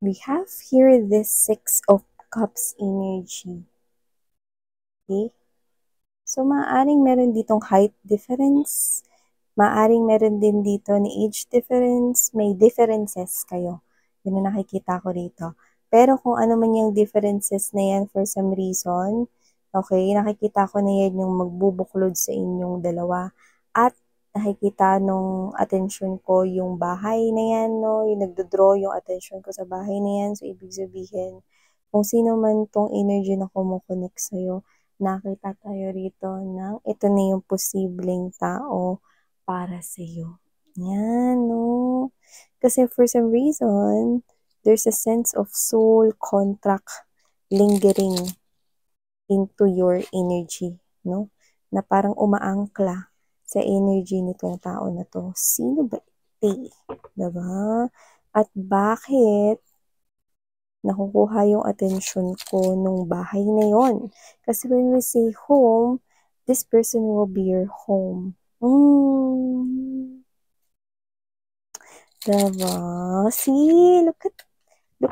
we have here this Six of Cups energy. Okay? So, maaaring meron ditong height difference. Maaaring meron din dito ni age difference. May differences kayo. Yun na nakikita ko rito. Pero kung ano man yung differences na yan for some reason, okay, nakikita ko na yan yung magbubuklod sa inyong dalawa. At nakikita nung attention ko yung bahay na yan, no? Yung nagdodraw yung attention ko sa bahay na yan. So, ibig sabihin, kung sino man tong energy na kumukonect sa'yo, nakita tayo rito ng ito na yung posibleng tao para sa'yo. Yan, no? Kasi for some reason, there's a sense of soul contract lingering into your energy, no? Na parang umaangkla sa energy nitong tao na to. Sino ba ito? Diba? At bakit nakukuha yung attention ko nung bahay na yon? Kasi when we say home, this person will be your home. Diba? See, look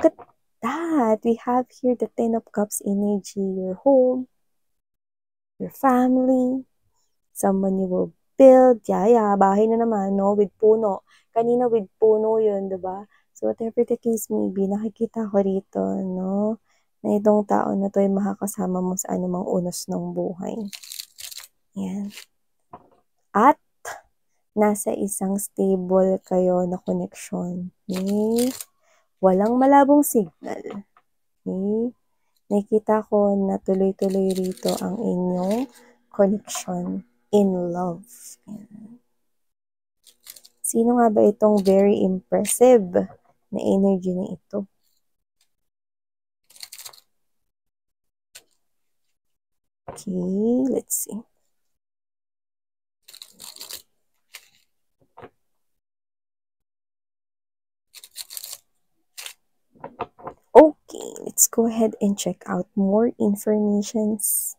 at that. We have here the Ten of Cups energy, your home, your family, someone you will build. Yeah, bahay na naman, no? With puno. Kanina with puno yun, diba? So, whatever the case may be, nakikita ko rito, no? Na itong tao na to ay makakasama mo sa anumang unos ng buhay. Yan. At, nasa isang stable kayo na connection. Okay? Walang malabong signal. Okay? Nakita ko na tuloy-tuloy rito ang inyong connection in love. Yan. Sino nga ba itong very impressive na energy na ito? Okay, let's see. Okay, let's go ahead and check out more informations.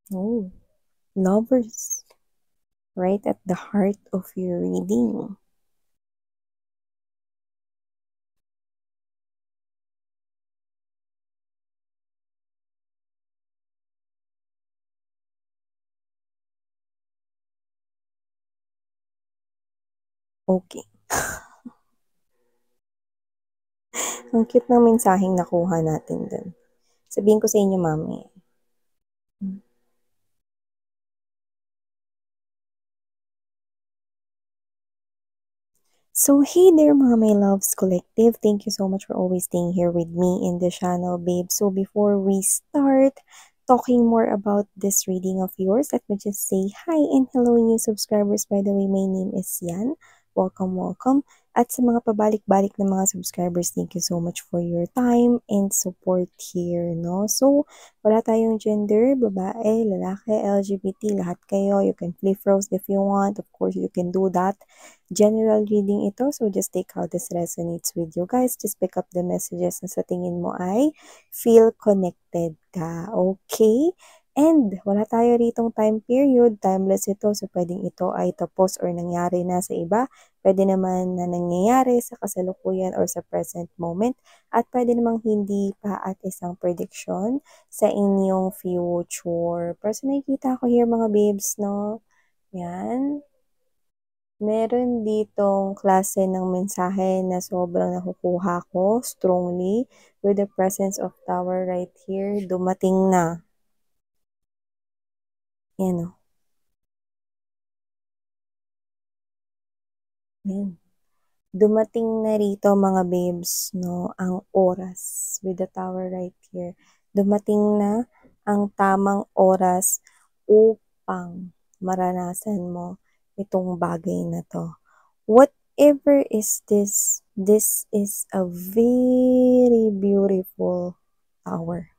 Oh, lovers. Right at the heart of your reading. Okay. Ang cute ng mensaheng nakuha natin dun. Sabihin ko sa inyo, mami. So, hey there mga my loves collective. Thank you so much for always staying here with me in the channel, babe. So, before we start talking more about this reading of yours, let me just say hi and hello new subscribers. By the way, my name is Yan. Welcome. At sa mga pabalik-balik na mga subscribers, thank you so much for your time and support here, no? So, wala tayong gender, babae, lalaki, LGBT, lahat kayo. You can flip rose if you want. Of course, you can do that. General reading ito, so just take how this resonates with you guys. Just pick up the messages na sa tingin mo ay feel connected ka, okay? And wala tayo ritong time period, timeless ito, so pwedeng ito ay tapos or nangyari na sa iba, pwede naman na nangyayari sa kasalukuyan or sa present moment, at pwede namang hindi pa at isang prediction sa inyong future. Pero so nakikita ko here mga babes, no? Yan. Meron ditong klase ng mensahe na sobrang nakukuha ko strongly with the presence of Tower right here. Dumating na. Yan o. Yan. Dumating na rito mga babes, no, ang oras with the Tower right here. Dumating na ang tamang oras upang maranasan mo itong bagay na to. Whatever is this is a very beautiful tower.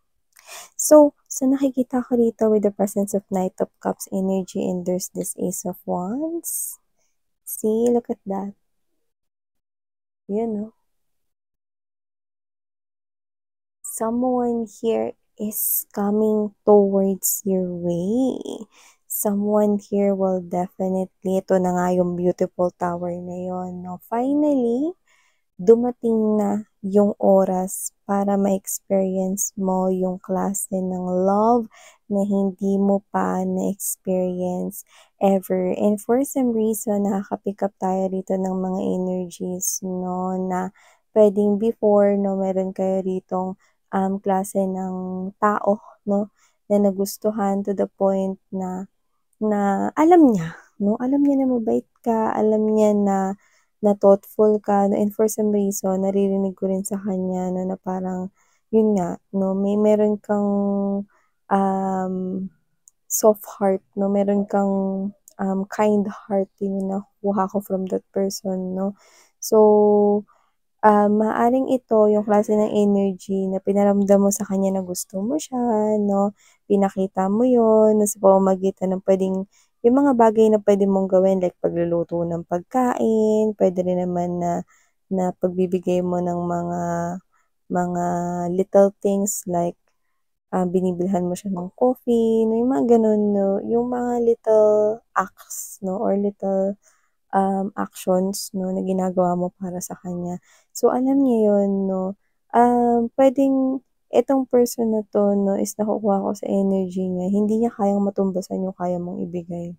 So, So, nakikita ko rito with the presence of Knight of Cups energy and there's this Ace of Wands. See, look at that. You know. Someone here is coming towards your way. Someone here will definitely, ito na nga yung beautiful tower na yon, no? Finally, dumating na yung oras para ma-experience mo yung klase ng love na hindi mo pa na-experience ever. And for some reason, nakaka-pick up tayo dito ng mga energies, no, na pwedeng before, no, meron kayo ritong klase ng tao, no, na nagustuhan to the point na alam niya, no? Alam niya na mabait ka, alam niya na thoughtful ka, no? And for some reason, naririnig ko rin sa kanya, no, na parang, yun nga, no, meron kang soft heart, no? Meron kang kind heart, yun yung nakuha ko from that person, no? So, maaaring ito yung klase ng energy na pinaramdam mo sa kanya na gusto mo siya, no? Pinakita mo yun, sa pamamagitan ng pwedeng, yung mga bagay na pwede mong gawin, like pagluluto ng pagkain, pwede rin naman na pagbibigay mo ng mga little things like binibilhan mo siya ng coffee, no? Yung mga ganun, no? Yung mga little acts, no? Or little actions, no, na ginagawa mo para sa kanya. So, alam niya yun, no. Puwedeng itong person na 'to, no, is nakukuha ko sa energy niya, hindi niya kayang matumbasan yung kaya mong ibigay.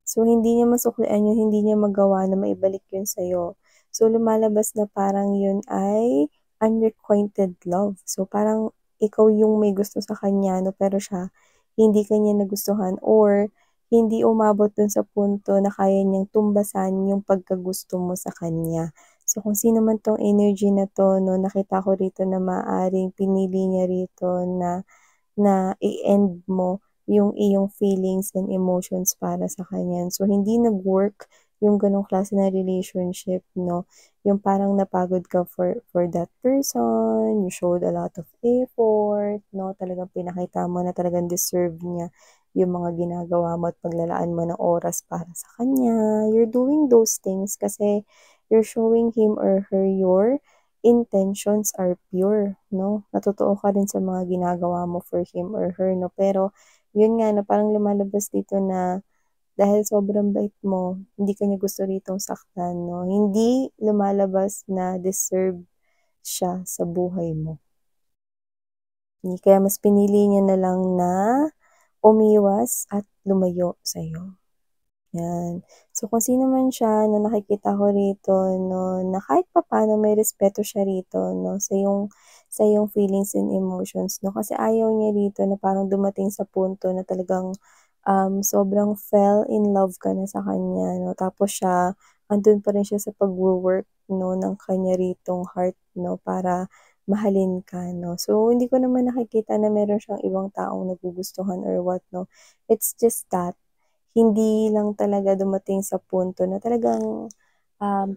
So, hindi niya masuklian yun, hindi niya magawa na maibalik yun sa'yo. So, lumalabas na parang yun ay unrequited love. So, parang ikaw yung may gusto sa kanya, no, pero siya hindi ka niya nagustuhan or hindi umabot dun sa punto na kaya niyang tumbasan yung pagkagusto mo sa kanya. So, kung sino man 'tong energy na 'to, no, nakita ko rito na maaaring pinili niya rito na i-end mo yung iyong feelings and emotions para sa kanya. So, hindi nag-work yung gano'ng klase na relationship, no? Yung parang napagod ka for that person, you showed a lot of effort, no? Talagang pinakita mo na talagang deserve niya yung mga ginagawa mo at paglalaan mo ng oras para sa kanya. You're doing those things kasi you're showing him or her your intentions are pure, no? Natotoo ka rin sa mga ginagawa mo for him or her, no? Pero, yun nga, na parang lumalabas dito na dahil sobrang bait mo, hindi ka niya gusto ritong saktan, no? Hindi lumalabas na deserve siya sa buhay mo. Kaya mas pinili niya na lang na umiwas at lumayo sa'yo. Yan. So, kung sino man siya na nakikita ko rito, no, na kahit papaano may respeto siya rito, no, sa iyong feelings and emotions, no, kasi ayaw niya rito na parang dumating sa punto na talagang sobrang fell in love ka na sa kanya, no, tapos siya, andun pa rin siya sa pagwo-work, no, ng kanya ritong heart, no, para mahalin ka, no. So, hindi ko naman nakikita na meron siyang ibang taong nagugustuhan or what, no. It's just that hindi lang talaga dumating sa punto na talagang,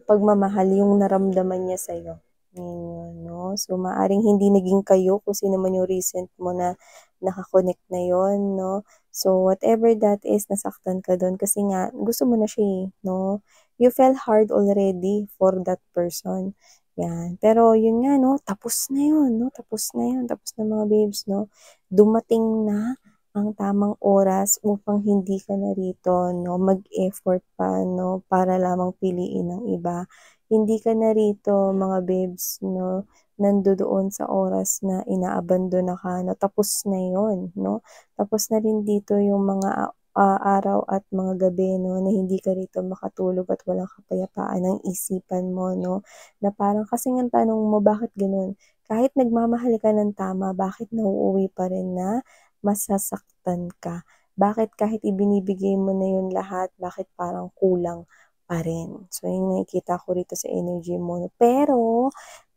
pagmamahal yung naramdaman niya sa'yo, yun, 'no. So, maaaring hindi naging kayo kung sino man yung recent mo na naka-connect na yun, 'no. So, whatever that is, nasaktan ka dun kasi nga gusto mo na siya, eh, 'no. You fell hard already for that person, 'yan. Pero yun nga, 'no, tapos na yun, 'no, tapos na yun, tapos na mga babes, 'no. Dumating na ang tamang oras upang hindi ka na rito, 'no, mag-effort pa, 'no, para lamang piliin ang iba. Hindi ka na rito mga babes, 'no, nandodoon sa oras na inaabandona ka, 'no, tapos na yun, 'no. Tapos na rin dito yung mga, araw at mga gabi, 'no, na hindi ka rito makatulog at walang kapayapaan ng isipan mo, 'no, na parang kasi ang tanong mo, bakit gano'n? Kahit nagmamahal ka ng tama, bakit nauuwi pa rin na masasaktan ka? Bakit kahit ibinibigay mo na yun lahat, bakit parang kulang pa rin? So, yun nakikita ko rito sa energy mo, 'no. Pero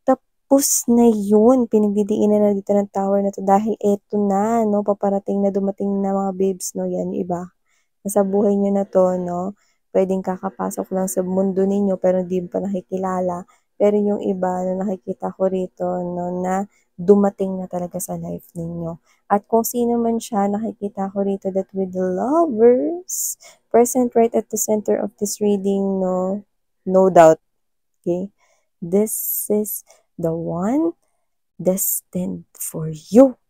tapos na yun, pinagdidiinan na dito ng tower na 'to dahil eto na, 'no, paparating na, dumating na mga babes, 'no, 'yan yung iba, nasa buhay niyo na 'to, 'no, puwedeng kakapasok lang sa mundo ninyo pero hindi mo pa nakikilala. Pero yung iba na nakikita ko rito, 'no, na dumating na talaga sa life ninyo. At kung sino man siya, nakikita ko rito that with the lovers, present right at the center of this reading, no doubt, okay? This is the one destined for you.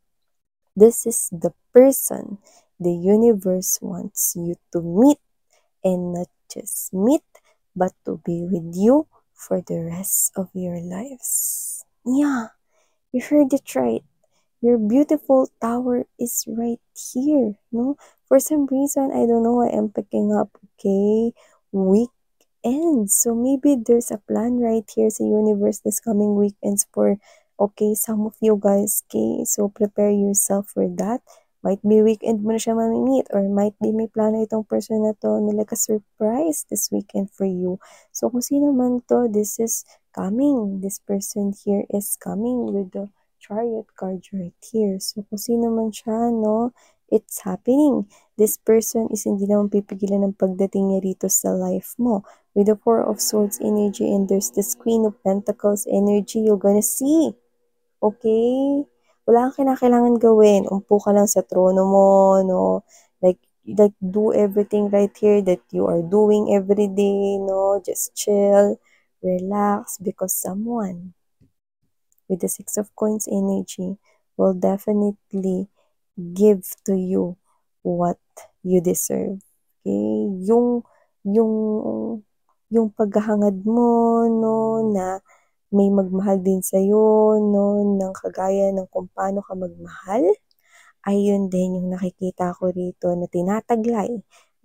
This is the person the universe wants you to meet, and not just meet, but to be with you for the rest of your lives. Yeah, you heard it right. Your beautiful tower is right here, no? For some reason, I don't know why I'm picking up, okay? Weekends. So maybe there's a plan right here sa universe this coming weekends for, okay, some of you guys, okay? So prepare yourself for that. Might be weekend mo na siya mamimit, or might be may plano itong person na to na like a surprise this weekend for you. So kung sino man to, this is coming. This person here is coming with the Chariot card right here. So kung sino man siya, no, it's happening. This person is hindi naman pipigilan ng pagdating niya rito sa life mo. With the Four of Swords energy, and there's this Queen of Pentacles energy, you're gonna see. Okay? Wala kang kinakailangan gawin. Umpo ka lang sa trono mo, no? Like do everything right here that you are doing every day, no? Just chill, relax, because someone with the Six of Coins energy will definitely give to you what you deserve. Okay? Yung, yung paghahangad mo, no, na may magmahal din sa'yo, no, ng kagaya ng kung paano ka magmahal, ayun din yung nakikita ko rito na tinataglay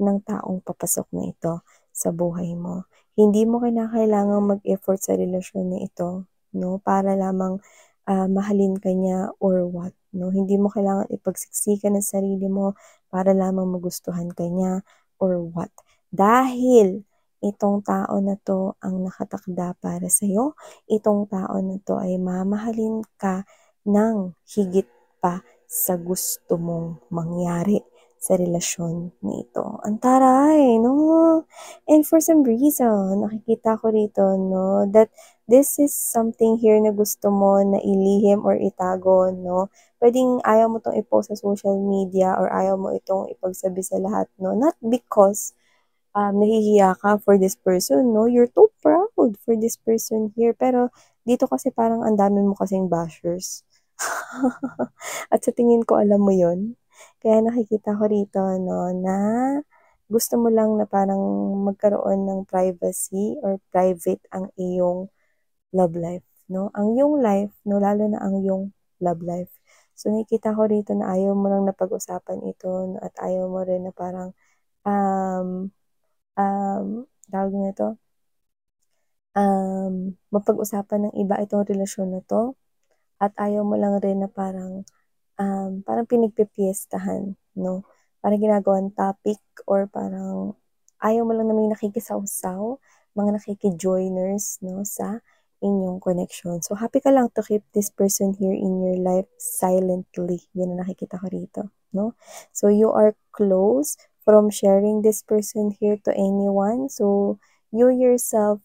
ng taong papasok na ito sa buhay mo. Hindi mo kinakailangang mag-effort sa relasyon na ito, no, para lamang mahalin ka niya or what, no. Hindi mo kailangan ipagsiksikan ang sarili mo para lamang magustuhan ka niya or what. Dahil itong tao na to ang nakatakda para sa'yo, itong tao na to ay mamahalin ka ng higit pa sa gusto mong mangyari sa relasyon nito. Ang taray, no? And for some reason, nakikita ko rito, no, that this is something here na gusto mo na ilihim or itago, no? Pwedeng ayaw mo itong i-post sa social media or ayaw mo itong ipagsabi sa lahat, no? Not because nahihiya ka for this person, no? You're too proud for this person here. Pero dito kasi parang ang dami mo kasing bashers. At sa tingin ko, alam mo yon. Kaya nakikita ko rito, no, na gusto mo lang na parang magkaroon ng privacy or private ang iyong love life, no? Ang iyong life, no, lalo na ang iyong love life. So nakikita ko rito na ayaw mo lang na pag-usapan ito, no, at ayaw mo rin na parang um, tawag nito, mapag-usapan ng iba itong relasyon na to, at ayaw mo lang rin na parang pinagpipiestahan, no? Parang ginagawang topic, or parang ayaw mo lang na may nakikisawsaw, mga nakiki-joiners, no, sa inyong connection. So, happy ka lang to keep this person here in your life silently. Yan ang nakikita ko rito, no? So, you are close from sharing this person here to anyone. So, you yourself,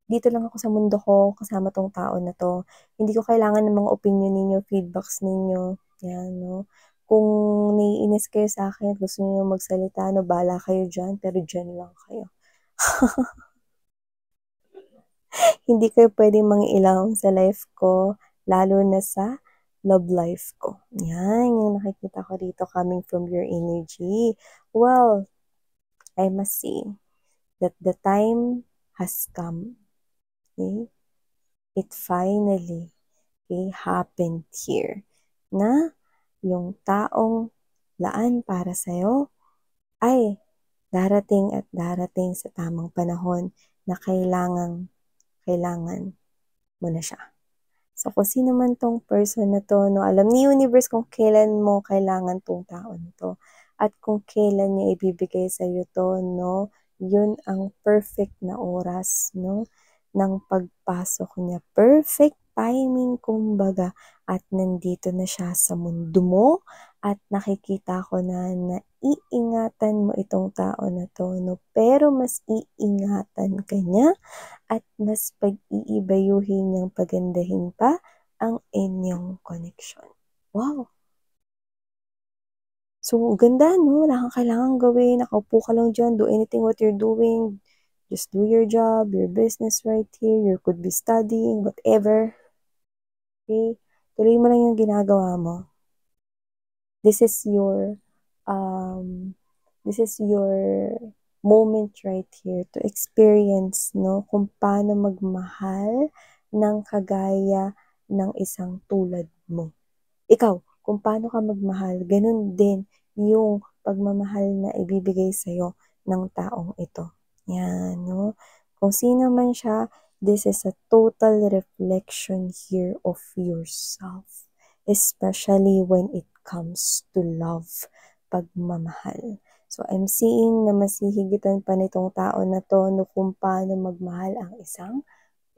dito lang ako sa mundo ko kasama tong tao na to. Hindi ko kailangan ng mga opinion ninyo, feedbacks ninyo. Yan, no? Kung naiinis kayo sa akin at gusto niyo magsalita, no, bahala kayo dyan, pero dyan lang kayo. Hindi kayo pwedeng mangiilang sa life ko, lalo na sa love life ko. Yan, yung nakikita ko dito coming from your energy. Well, I must say that the time has come. Okay? It finally, okay, happened here na yung taong laan para sa'yo ay darating at darating sa tamang panahon na kailangan mo na siya. So, kung sino man tong person na to, no, alam ni universe kung kailan mo kailangan tong tao na to. At kung kailan niya ibibigay sa'yo to, no, yun ang perfect na oras, no, ng pagpasok niya. Perfect timing, kumbaga. At nandito na siya sa mundo mo. At nakikita ko na iingatan mo itong tao na to, no, pero mas iingatan ka niya at mas pag-iibayuhin niyang pagandahin pa ang inyong connection. Wow! So, ganda 'no, wala kang kailangang gawin, nakaupo ka lang diyan, do anything what you're doing, just do your job, your business right here, you could be studying, whatever. Okay? Tuloy mo lang yung ginagawa mo. This is your, um, this is your moment right here to experience 'no, kung paano magmahal ng kagaya ng isang tulad mo. Ikaw, kung paano ka magmahal, ganun din yung pagmamahal na ibibigay sa'yo ng taong ito. Yan, 'no? Kung sino man siya, this is a total reflection here of yourself, especially when it comes to love, pagmamahal. So, I'm seeing na mas hihigitan pa nitong tao na 'to 'no, kung paano magmahal ang isang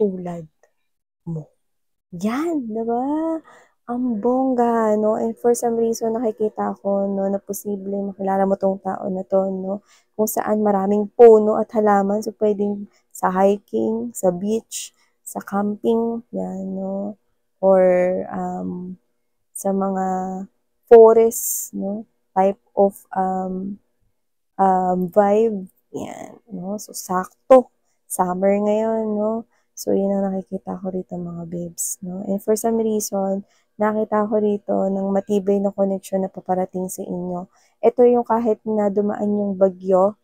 tulad mo. Yan, 'di ba? Ang bongga 'no, and for some reason nakikita ko 'no, na posibleng makilala mo 'tong tao na 'to 'no, kung saan maraming puno at halaman. So, puwedeng sa hiking, sa beach, sa camping, 'yan 'no, or, sa mga forest 'no, type of, vibe, 'yan 'no. So, sakto, summer ngayon 'no. So, 'yun ang nakikita ko rito mga babes 'no. And for some reason, nakita ko rito ng matibay na connection na paparating sa inyo. Ito yung kahit na dumaan yung bagyo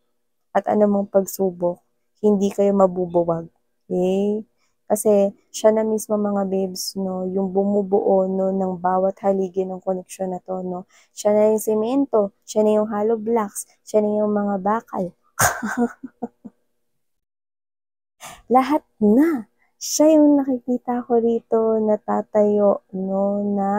at anumang pagsubok, hindi kayo mabubuwag, okey? Kasi siya na mismo mga babes 'no, yung bumubuo 'no ng bawat haligi ng koneksyon na 'to 'no. Siya na yung semento, siya na yung hollow blocks, siya na yung mga bakal, lahat na. Siya yung nakikita ko rito na tatayo 'no, na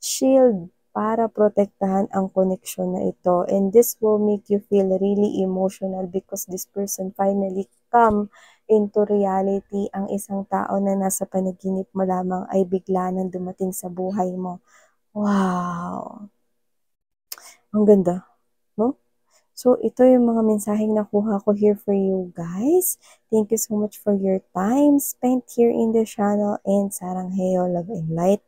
shield para protektahan ang koneksyon na ito, and this will make you feel really emotional because this person finally come into reality. Ang isang tao na nasa panaginip mo lamang ay bigla nang dumating sa buhay mo. Wow! Ang ganda, 'no? So, ito yung mga mensaheng nakuha ko here for you guys. Thank you so much for your time spent here in the channel, and sarang heyo, love and light.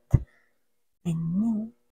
And